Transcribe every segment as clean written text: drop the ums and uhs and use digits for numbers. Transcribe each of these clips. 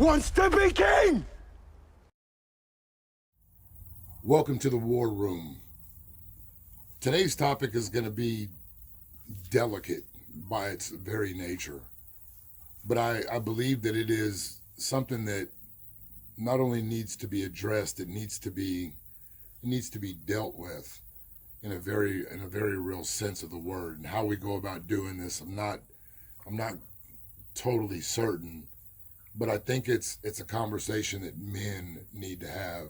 wants to be king! Welcome to the War Room. Today's topic is going to be delicate by its very nature, but I believe that it is something that not only needs to be addressed, it needs to be dealt with in a very real sense of the word. And how we go about doing this, I'm not totally certain, but I think it's a conversation that men need to have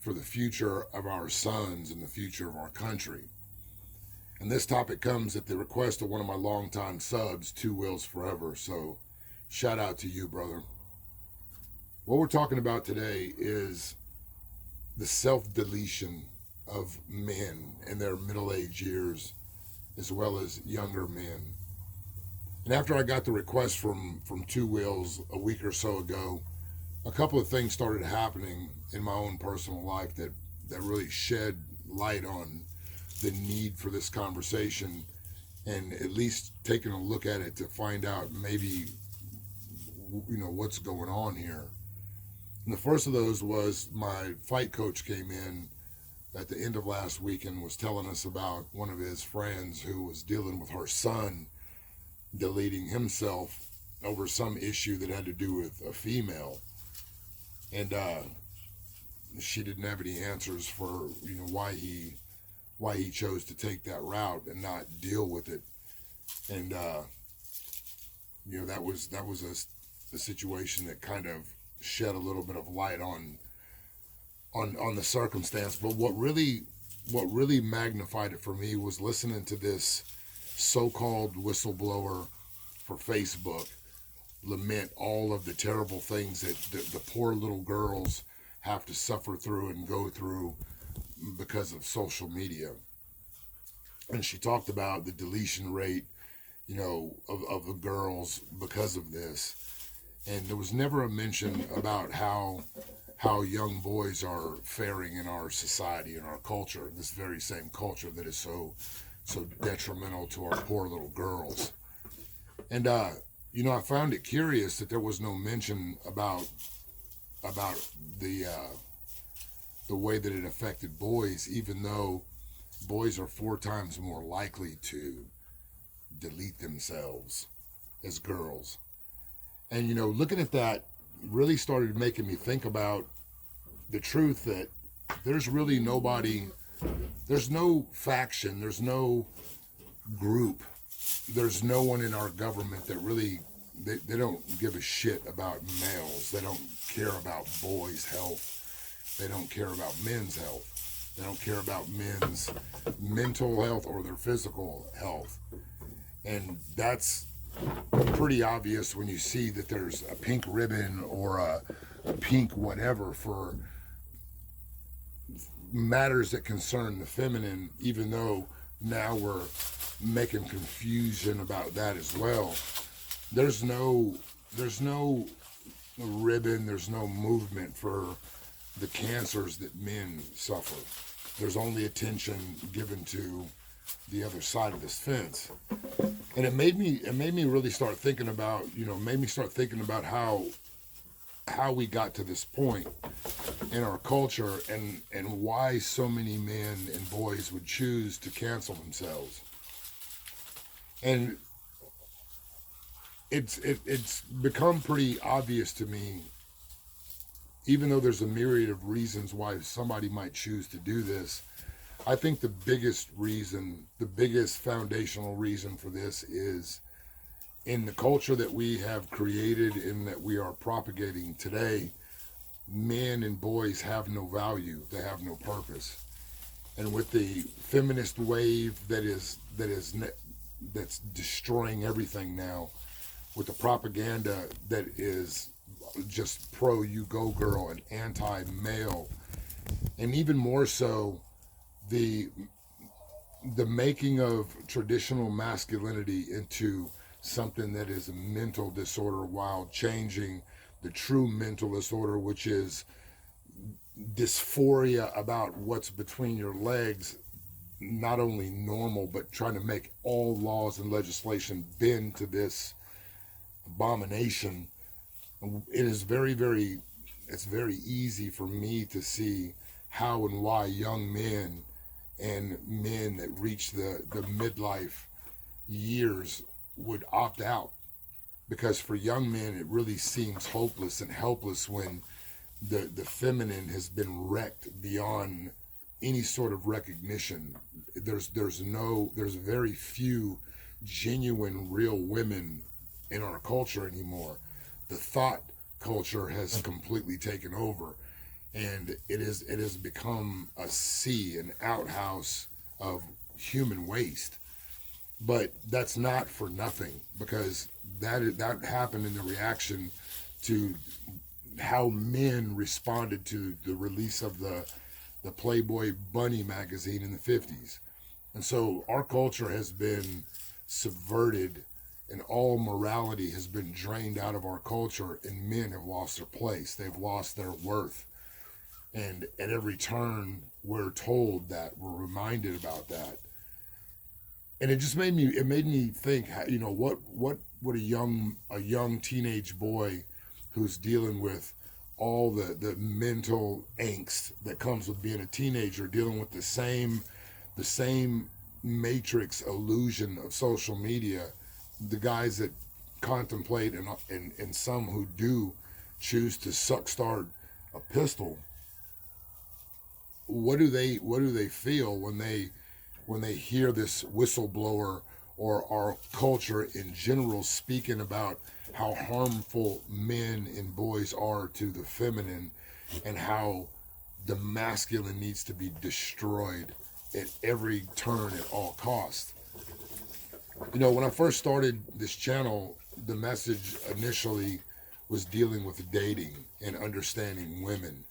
for the future of our sons and the future of our country. And this topic comes at the request of one of my longtime subs, Two Wills Forever. So shout out to you, brother. What we're talking about today is the self-deletion of men in their middle-aged years, as well as younger men. And after I got the request from Two Wills a week or so ago, a couple of things started happening in my own personal life that really shed light on the need for this conversation, and at least taking a look at it to find out maybe, what's going on here. And the first of those was my fight coach came in at the end of last week and was telling us about one of his friends who was dealing with her son deleting himself over some issue that had to do with a female. And she didn't have any answers for why he chose to take that route and not deal with it. And that was a situation that kind of shed a little bit of light on the circumstance. But what really magnified it for me was listening to this so-called whistleblower for Facebook lament all of the terrible things that the poor little girls have to suffer through and go through because of social media. And she talked about the deletion rate, of the girls because of this. And there was never a mention about how young boys are faring in our society and our culture, this very same culture that is so detrimental to our poor little girls. And I found it curious that there was no mention about the way that it affected boys, even though boys are 4 times more likely to delete themselves as girls. And looking at that really started making me think about the truth that there's really nobody, there's no faction, there's no group, there's no one in our government that really, they don't give a shit about males. They don't care about boys' health. They don't care about men's health. They don't care about men's mental health or their physical health. And that's pretty obvious when you see that there's a pink ribbon or a pink whatever for matters that concern the feminine, even though now we're making confusion about that as well. There's no ribbon, there's no movement for the cancers that men suffer. There's only attention given to the other side of this fence. And it made me really start thinking about, how we got to this point in our culture and why so many men and boys would choose to cancel themselves. And it's become pretty obvious to me, even though there's a myriad of reasons why somebody might choose to do this. I think the biggest foundational reason for this is in the culture that we have created and that we are propagating today. Men and boys have no value. They have no purpose. And with the feminist wave that's destroying everything now, with the propaganda that is just pro you go girl and anti-male, and even more so the making of traditional masculinity into something that is a mental disorder, while changing the true mental disorder, which is dysphoria about what's between your legs, not only normal, but trying to make all laws and legislation bend to this abomination It is it's very easy for me to see how and why young men and men that reach the midlife years would opt out. Because for young men, it really seems hopeless and helpless when the feminine has been wrecked beyond any sort of recognition. There's very few genuine real women in our culture anymore. The thought culture has completely taken over, and it has become a sea, an outhouse of human waste. But that's not for nothing, because that happened in the reaction to how men responded to the release of the Playboy Bunny magazine in the 50s. And so our culture has been subverted, and all morality has been drained out of our culture, and men have lost their place. They've lost their worth. And at every turn, we're told that, we're reminded about that. And it just made me think, what would a young teenage boy who's dealing with all the mental angst that comes with being a teenager, dealing with the same matrix illusion of social media, the guys that contemplate, and some who do choose to start a pistol. What do they feel when they hear this whistleblower or our culture in general speaking about how harmful men and boys are to the feminine, and how the masculine needs to be destroyed at every turn at all costs? When I first started this channel, the message initially was dealing with dating and understanding women.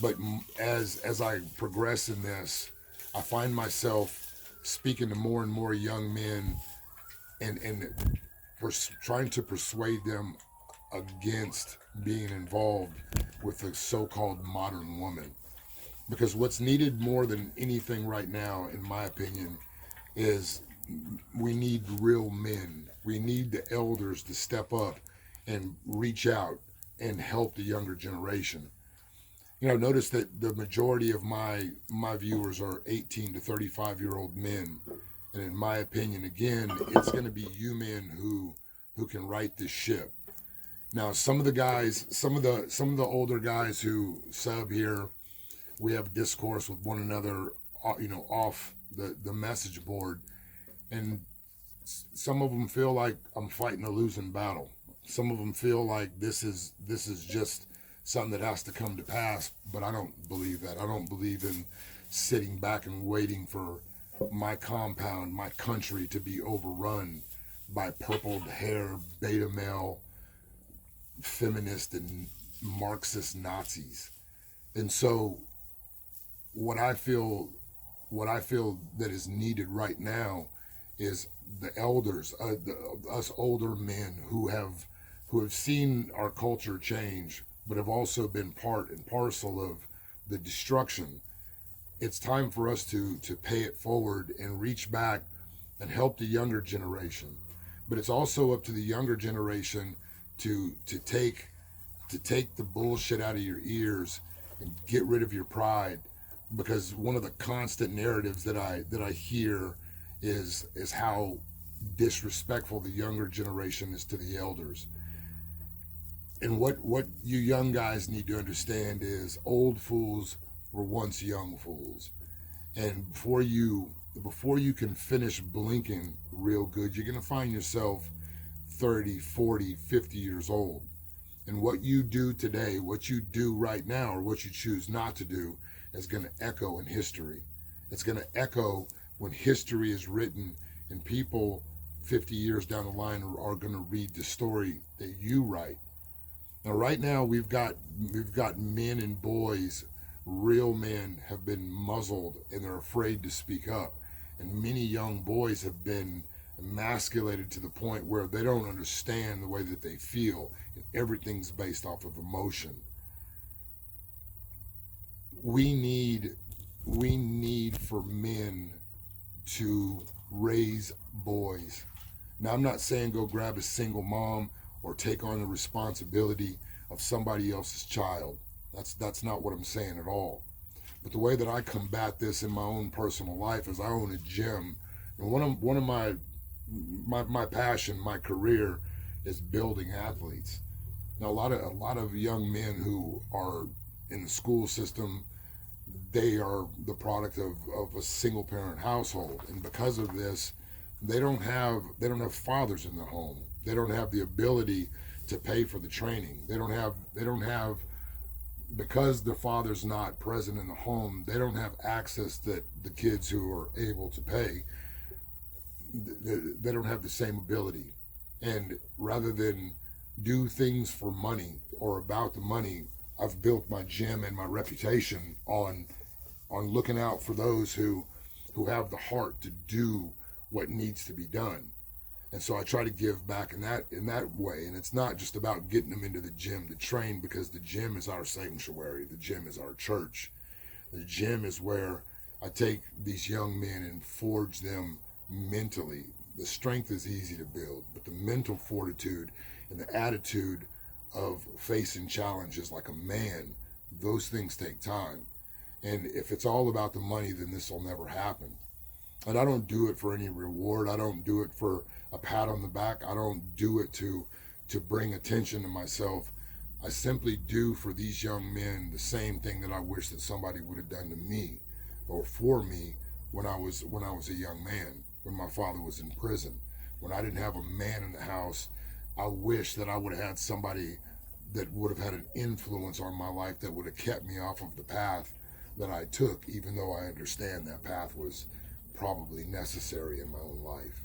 But as I progress in this, I find myself speaking to more and more young men, and trying to persuade them against being involved with the so-called modern woman. Because what's needed more than anything right now, in my opinion, is we need real men. We need the elders to step up and reach out and help the younger generation. Notice that the majority of my viewers are 18 to 35-year-old men, and in my opinion, again, it's going to be you men who can right this ship. Now, some of the older guys who sub here, we have discourse with one another, off the message board, and some of them feel like I'm fighting a losing battle. Some of them feel like this is just something that has to come to pass, but I don't believe that. I don't believe in sitting back and waiting for my compound, my country, to be overrun by purpled hair, beta male, feminist, and Marxist Nazis. And so what I feel that is needed right now is the elders, us older men who have seen our culture change, but have also been part and parcel of the destruction. It's time for us to pay it forward and reach back and help the younger generation. But it's also up to the younger generation to take the bullshit out of your ears and get rid of your pride. Because one of the constant narratives that I hear is how disrespectful the younger generation is to the elders. And what you young guys need to understand is old fools were once young fools. And before you can finish blinking real good, you're going to find yourself 30, 40, 50 years old. And what you do today, what you do right now, or what you choose not to do, is going to echo in history. It's going to echo when history is written, and people 50 years down the line are going to read the story that you write. Now, right now, we've got men and boys, real men, have been muzzled, and they're afraid to speak up. And many young boys have been emasculated to the point where they don't understand the way that they feel, and everything's based off of emotion. We need for men to raise boys. Now, I'm not saying go grab a single mom or take on the responsibility of somebody else's child. That's not what I'm saying at all. But the way that I combat this in my own personal life is I own a gym, and one of my passion, my career, is building athletes. Now a lot of young men who are in the school system, they are the product of a single parent household, and because of this, they don't have fathers in the home. They don't have the ability to pay for the training. They don't have because the father's not present in the home, they don't have access that the kids who are able to pay, they don't have the same ability. And rather than do things for money or about the money, I've built my gym and my reputation on looking out for those who have the heart to do what needs to be done. And so I try to give back in that way. And it's not just about getting them into the gym to train, because the gym is our sanctuary. The gym is our church. The gym is where I take these young men and forge them mentally. The strength is easy to build, but the mental fortitude and the attitude of facing challenges like a man, those things take time. And if it's all about the money, then this will never happen. And I don't do it for any reward. I don't do it for a pat on the back. I don't do it to bring attention to myself. I simply do for these young men the same thing that I wish that somebody would have done to me or for me when I was a young man, when my father was in prison, when I didn't have a man in the house. I wish that I would have had somebody that would have had an influence on my life that would have kept me off of the path that I took, even though I understand that path was probably necessary in my own life.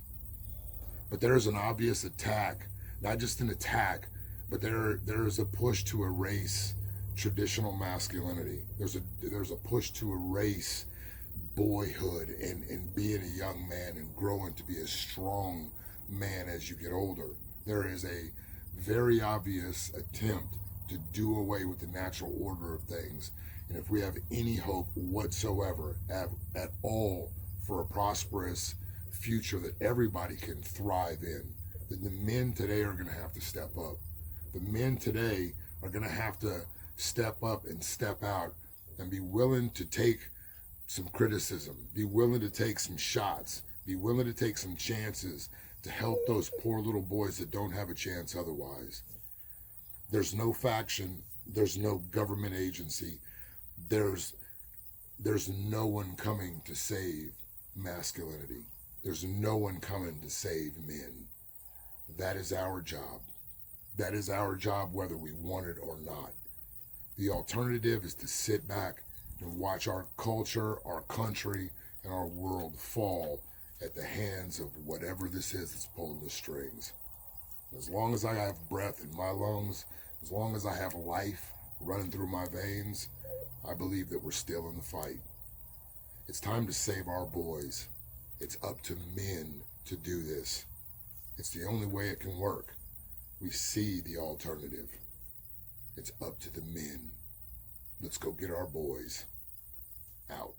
But there's an obvious attack, not just an attack, but there is a push to erase traditional masculinity. There's a push to erase boyhood and being a young man and growing to be a strong man as you get older. There is a very obvious attempt to do away with the natural order of things. And if we have any hope whatsoever at all for a prosperous future that everybody can thrive in, then the men today are going to have to step up. The men today are going to have to step up and step out and be willing to take some criticism, be willing to take some shots, be willing to take some chances to help those poor little boys that don't have a chance otherwise. There's no faction, there's no government agency, there's no one coming to save masculinity. There's no one coming to save men. That is our job. That is our job whether we want it or not. The alternative is to sit back and watch our culture, our country, and our world fall at the hands of whatever this is that's pulling the strings. As long as I have breath in my lungs, as long as I have life running through my veins, I believe that we're still in the fight. It's time to save our boys. It's up to men to do this. It's the only way it can work. We see the alternative. It's up to the men. Let's go get our boys. Out.